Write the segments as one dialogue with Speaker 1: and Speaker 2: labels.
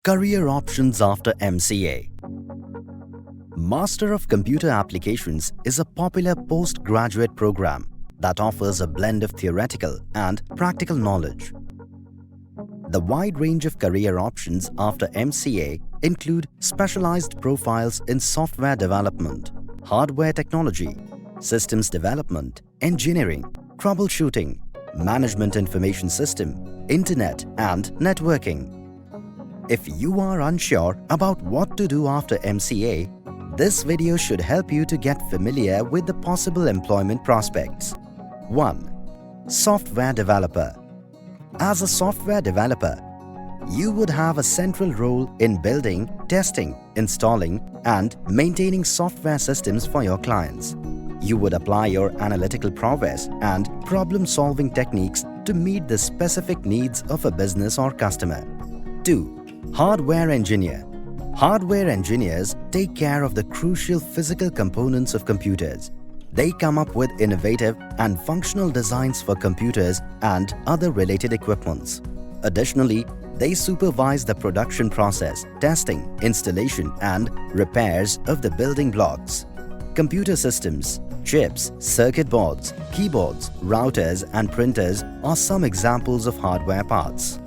Speaker 1: Career options after MCA. Master of Computer Applications is a popular postgraduate program that offers a blend of theoretical and practical knowledge. The wide range of career options after MCA include specialized profiles in software development, hardware technology, systems development, engineering, troubleshooting, management information system, internet and networking. If you are unsure about what to do after MCA, this video should help you to get familiar with the possible employment prospects. 1. Software developer. As a software developer, you would have a central role in building, testing, installing, and maintaining software systems for your clients. You would apply your analytical prowess and problem-solving techniques to meet the specific needs of a business or customer. 2. Hardware engineer. Hardware engineers take care of the crucial physical components of computers. They come up with innovative and functional designs for computers and other related equipments. Additionally, they supervise the production process, testing, installation, and repairs of the building blocks. Computer systems, chips, circuit boards, keyboards, routers, and printers are some examples of hardware parts.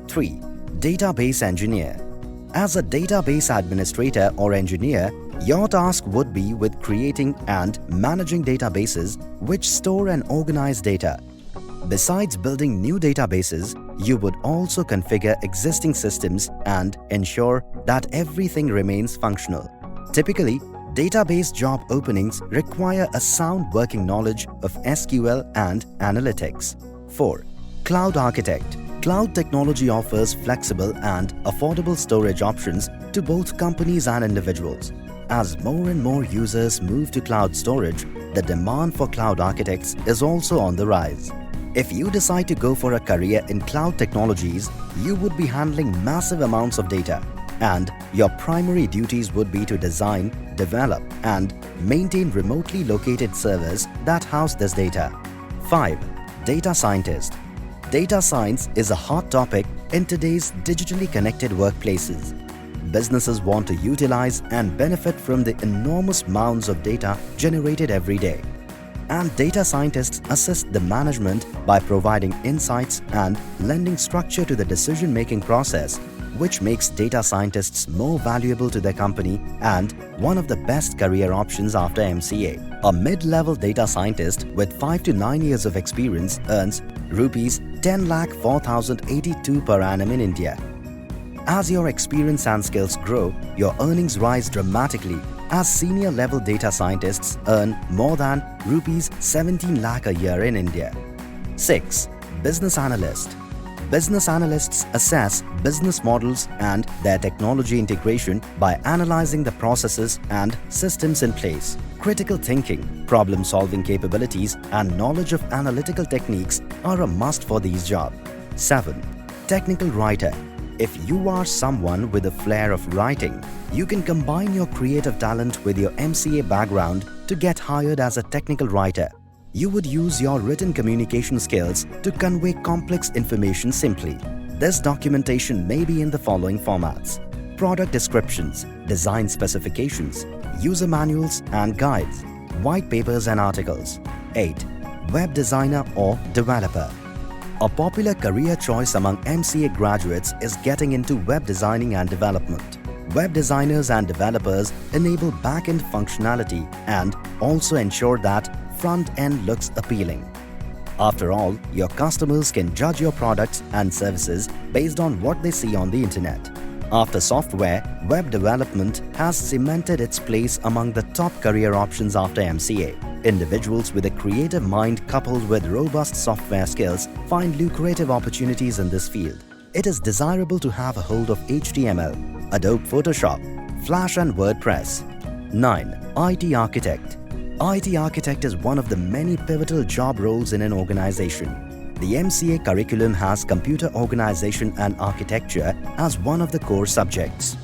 Speaker 1: 3. Database engineer. As a database administrator or engineer, your task would be with creating and managing databases which store and organize data. Besides building new databases, you would also configure existing systems and ensure that everything remains functional. Typically, database job openings require a sound working knowledge of SQL and analytics. 4. Cloud architect. Cloud technology offers flexible and affordable storage options to both companies and individuals. As more and more users move to cloud storage, the demand for cloud architects is also on the rise. If you decide to go for a career in cloud technologies, you would be handling massive amounts of data, and your primary duties would be to design, develop, and maintain remotely located servers that house this data. 5. Data scientist. Data science is a hot topic in today's digitally connected workplaces. Businesses want to utilize and benefit from the enormous mounds of data generated every day. And data scientists assist the management by providing insights and lending structure to the decision-making process, which makes data scientists more valuable to their company and one of the best career options after MCA. A mid-level data scientist with 5 to 9 years of experience earns Rs 10,04,082 per annum in India. As your experience and skills grow, your earnings rise dramatically as senior level data scientists earn more than Rs 17 lakh a year in India. 6. Business analyst. Business analysts assess business models and their technology integration by analyzing the processes and systems in place. Critical thinking, problem-solving capabilities, and knowledge of analytical techniques are a must for these jobs. 7. Technical writer. If you are someone with a flair of writing, you can combine your creative talent with your MCA background to get hired as a technical writer. You would use your written communication skills to convey complex information simply. This documentation may be in the following formats: product descriptions, design specifications, user manuals and guides, white papers and articles. 8. Web designer or developer. A popular career choice among MCA graduates is getting into web designing and development. Web designers and developers enable back-end functionality and also ensure that front-end looks appealing. After all, your customers can judge your products and services based on what they see on the internet. After software, web development has cemented its place among the top career options after MCA. Individuals with a creative mind coupled with robust software skills find lucrative opportunities in this field. It is desirable to have a hold of HTML, Adobe Photoshop, Flash and WordPress. 9. IT architect. IT architect is one of the many pivotal job roles in an organization. The MCA curriculum has computer organization and architecture as one of the core subjects.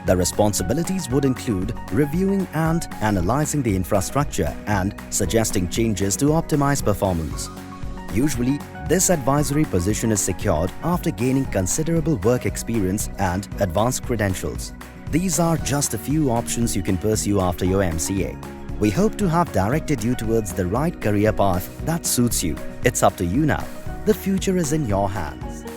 Speaker 1: The responsibilities would include reviewing and analyzing the infrastructure and suggesting changes to optimize performance. Usually, this advisory position is secured after gaining considerable work experience and advanced credentials. These are just a few options you can pursue after your MCA. We hope to have directed you towards the right career path that suits you. It's up to you now. The future is in your hands.